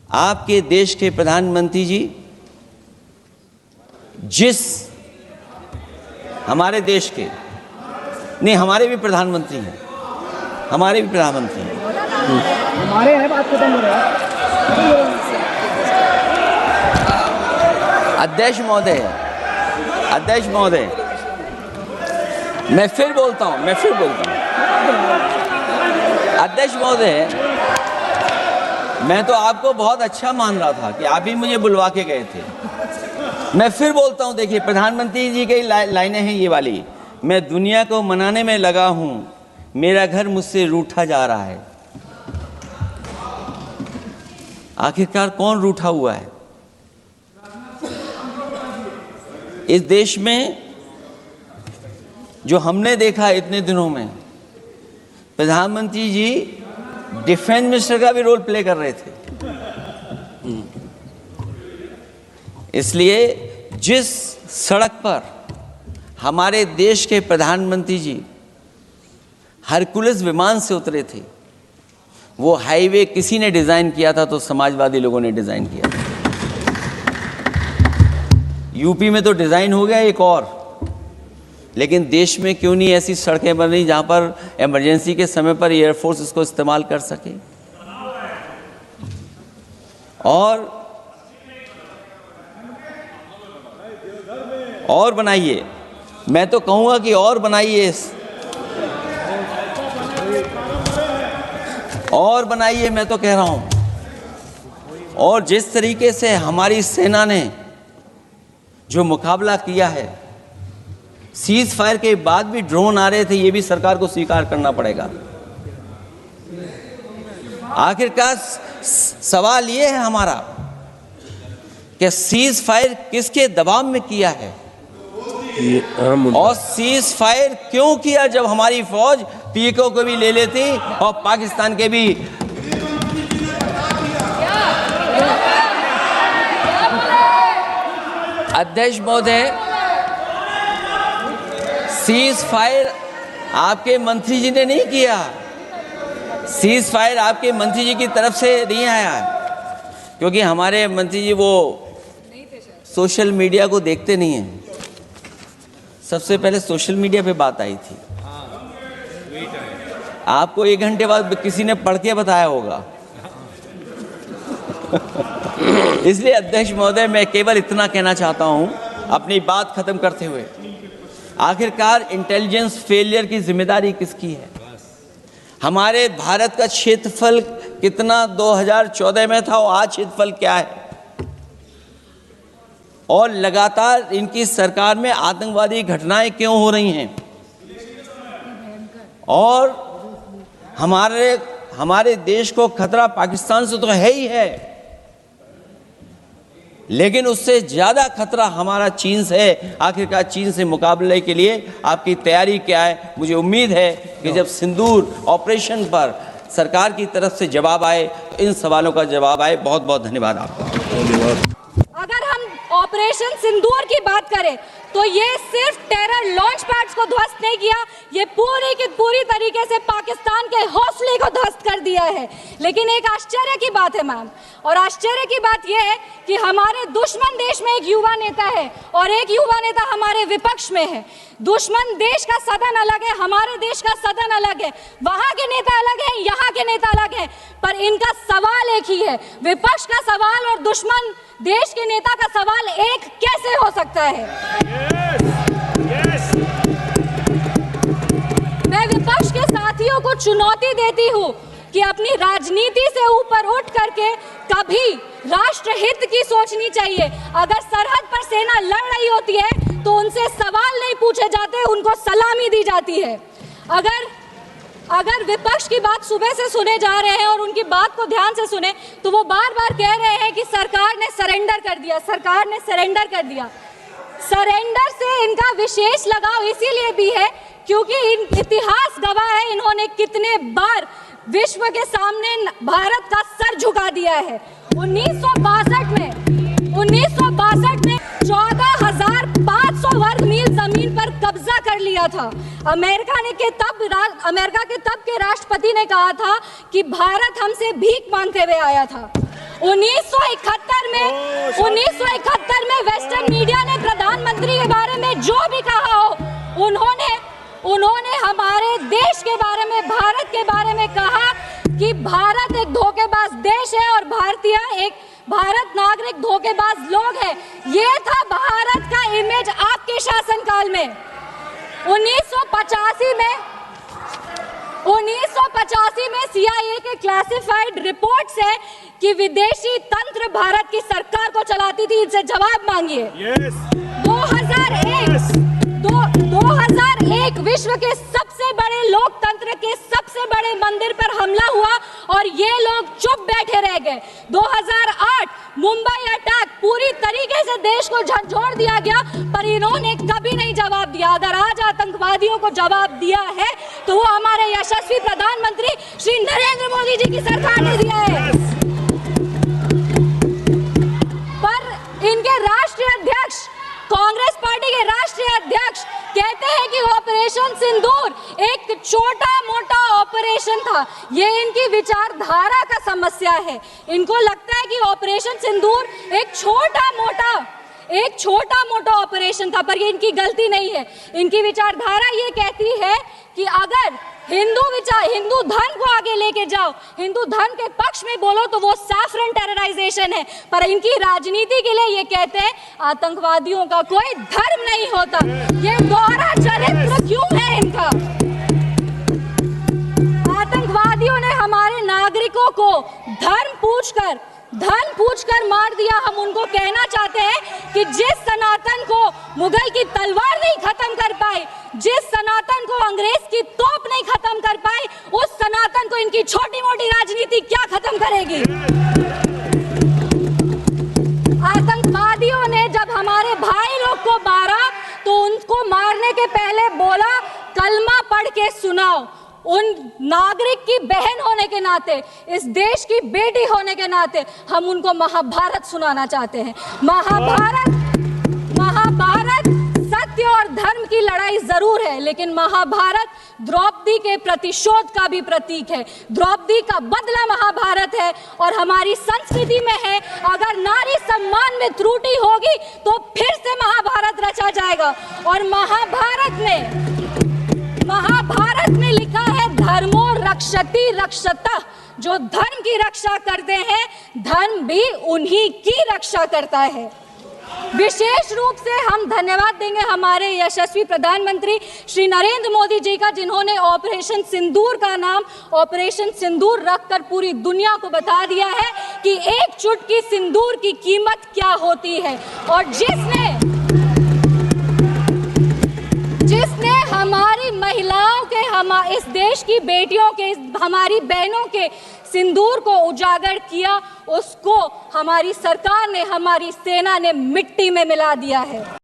आपके देश के प्रधानमंत्री जी जिस हमारे देश के नहीं, हमारे भी प्रधानमंत्री हैं, हमारे भी प्रधानमंत्री हैं, हमारे हैं, बात खत्म हो रहा है। अध्यक्ष महोदय, अध्यक्ष महोदय, मैं फिर बोलता हूं अध्यक्ष महोदय, मैं तो आपको बहुत अच्छा मान रहा था कि आप ही मुझे बुलवा के गए थे। मैं फिर बोलता हूं, देखिए प्रधानमंत्री जी की लाइनें हैं ये वाली, मैं दुनिया को मनाने में लगा हूं, मेरा घर मुझसे रूठा जा रहा है। आखिरकार कौन रूठा हुआ है? इस देश में जो हमने देखा इतने दिनों में, प्रधानमंत्री जी डिफेंस मिनिस्टर का भी रोल प्ले कर रहे थे। इसलिए जिस सड़क पर हमारे देश के प्रधानमंत्री जी हरकुलिस विमान से उतरे थे, वो हाईवे किसी ने डिजाइन किया था तो समाजवादी लोगों ने डिजाइन किया था। यूपी में तो डिजाइन हो गया एक और, लेकिन देश में क्यों नहीं ऐसी सड़कें बन रही जहां पर इमरजेंसी के समय पर एयरफोर्स इसको इस्तेमाल कर सके? और बनाइए, मैं तो कहूंगा कि और बनाइए, और बनाइए, मैं तो कह रहा हूं। और जिस तरीके से हमारी सेना ने जो मुकाबला किया है, सीज फायर के बाद भी ड्रोन आ रहे थे, ये भी सरकार को स्वीकार करना पड़ेगा। आखिरकार सवाल ये है हमारा कि सीज फायर किसके दबाव में किया है और सीज फायर क्यों किया जब हमारी फौज पीओके को भी ले लेती और पाकिस्तान के भी। अध्यक्ष महोदय, सीज फायर आपके मंत्री जी ने नहीं किया, सीज फायर आपके मंत्री जी की तरफ से नहीं आया, क्योंकि हमारे मंत्री जी वो सोशल मीडिया को देखते नहीं हैं। सबसे पहले सोशल मीडिया पे बात आई थी, आपको 1 घंटे बाद किसी ने पढ़ के बताया होगा। इसलिए अध्यक्ष महोदय, मैं केवल इतना कहना चाहता हूं अपनी बात खत्म करते हुए, आखिरकार इंटेलिजेंस फेलियर की जिम्मेदारी किसकी है? हमारे भारत का क्षेत्रफल कितना 2014 में था और आज क्षेत्रफल क्या है? और लगातार इनकी सरकार में आतंकवादी घटनाएं क्यों हो रही हैं? और हमारे देश को खतरा पाकिस्तान से तो है ही है, लेकिन उससे ज्यादा खतरा हमारा चीन से है। आखिरकार चीन से मुकाबले के लिए आपकी तैयारी क्या है? मुझे उम्मीद है कि जब सिंदूर ऑपरेशन पर सरकार की तरफ से जवाब आए तो इन सवालों का जवाब आए। बहुत बहुत धन्यवाद आपका। अगर हम ऑपरेशन सिंदूर की बात करें तो ये सिर्फ टेरर लॉन्च पैड्स को ध्वस्त नहीं किया, ये पूरी की पूरी तरीके से पाकिस्तान के हौसले को ध्वस्त कर दिया है। लेकिन एक आश्चर्य की बात है मैम, और आश्चर्य की बात यह है कि हमारे दुश्मन देश में एक युवा नेता है और एक युवा नेता हमारे विपक्ष में है। दुश्मन देश का सदन अलग है, हमारे देश का सदन अलग है, वहां के नेता अलग है, यहाँ के नेता अलग है, पर इनका सवाल एक ही है। विपक्ष का सवाल और दुश्मन देश के नेता का सवाल एक कैसे हो सकता है? मैं विपक्ष के साथियों को चुनौती देती हूँ कि अपनी राजनीति से ऊपर उठ करके कभी राष्ट्रहित की सोचनी चाहिए। अगर सरहद पर सेना लड़ रही होती है तो उनसे सवाल नहीं पूछे जाते, उनको सलामी दी जाती है। अगर विपक्ष की बात सुबह से सुने जा रहे हैं और उनकी बात को ध्यान से सुने तो वो बार बार कह रहे हैं कि सरकार ने सरेंडर कर दिया, सरकार ने सरेंडर कर दिया। सरेंडर से इनका विशेष लगाव इसीलिए भी है क्योंकि इतिहास गवाह है इन्होंने कितने बार विश्व के सामने भारत का सर झुका दिया है। 1962 में 14,500 वर्ग मील जमीन पर कब्जा कर लिया था। अमेरिका के तब के राष्ट्रपति ने कहा था कि भारत हमसे भीख मांगते हुए आया था। 1971 में वेस्टर्न मीडिया ने प्रधानमंत्री के बारे में जो भी कहा हो, उन्होंने हमारे देश के बारे में, भारत के बारे में कहा कि भारत एक धोखेबाज देश है और भारत नागरिक धोखेबाज लोग हैं। ये था भारत का इमेज आपके शासनकाल में। 1985 में CIA के क्लासिफाइड रिपोर्ट्स है कि विदेशी तंत्र भारत की सरकार को चलाती थी। इनसे जवाब मांगिए। 2001 विश्व के सबसे बड़े लोकतंत्र के सबसे बड़े मंदिर पर हमला हुआ और ये लोग चुप बैठे रह गए। 2008 मुंबई अटैक, पूरी तरीके से देश को झंझोड़ दिया गया, पर इन्होंने कभी नहीं जवाब दिया। अगर आज आतंकवादियों को जवाब दिया है तो वो हमारे यशस्वी प्रधानमंत्री श्री नरेंद्र मोदी जी की सरकार ने दिया है। पर इनके राष्ट्रीय अध्यक्ष, कांग्रेस पार्टी के राष्ट्रीय अध्यक्ष कहते हैं कि ऑपरेशन सिंदूर एक छोटा मोटा ऑपरेशन था। ये इनकी विचारधारा का समस्या है। इनको लगता है कि ऑपरेशन सिंदूर एक छोटा मोटा ऑपरेशन था, पर ये इनकी गलती नहीं है। इनकी विचारधारा ये कहती है कि अगर हिंदू धन को आगे लेके जाओ, हिंदू धन के पक्ष में बोलो तो वो सैफरन टेरराइजेशन है। पर इनकी राजनीति के लिए ये कहते हैं आतंकवादियों का कोई धर्म नहीं होता। ये दोहरा चरित्र क्यों है इनका? आतंकवादियों ने हमारे नागरिकों को धन पूछकर मार दिया। हम उनको कहना चाहते हैं कि जिस सनातन को मुगल की तलवार नहीं खत्म कर पाई, जिस सनातन को अंग्रेज की तोप नहीं खत्म कर पाई, उस सनातन को इनकी छोटी मोटी राजनीति क्या खत्म करेगी? आतंकवादियों ने जब हमारे भाई लोग को मारा तो उनको मारने के पहले बोला कलमा पढ़ के सुनाओ। उन नागरिक की बहन होने के नाते, इस देश की बेटी होने के नाते हम उनको महाभारत सुनाना चाहते हैं। महाभारत सत्य और धर्म की लड़ाई जरूर है, लेकिन महाभारत द्रौपदी के प्रतिशोध का भी प्रतीक है। द्रौपदी का बदला महाभारत है और हमारी संस्कृति में है। अगर नारी सम्मान में त्रुटि होगी तो फिर से महाभारत रचा जाएगा। और महाभारत में लिखा है धर्मो रक्षति रक्षता। जो धर्म की रक्षा करते हैं, धर्म भी उन्हीं की रक्षा करता है। विशेष रूप से हम धन्यवाद देंगे हमारे यशस्वी प्रधानमंत्री श्री नरेंद्र मोदी जी का, जिन्होंने ऑपरेशन सिंदूर का नाम ऑपरेशन सिंदूर रखकर पूरी दुनिया को बता दिया है कि एक चुटकी सिंदूर की कीमत क्या होती है। और जिसने हमारी महिलाओं के, इस देश की बेटियों के, हमारी बहनों के सिंदूर को उजागर किया, उसको हमारी सरकार ने, हमारी सेना ने मिट्टी में मिला दिया है।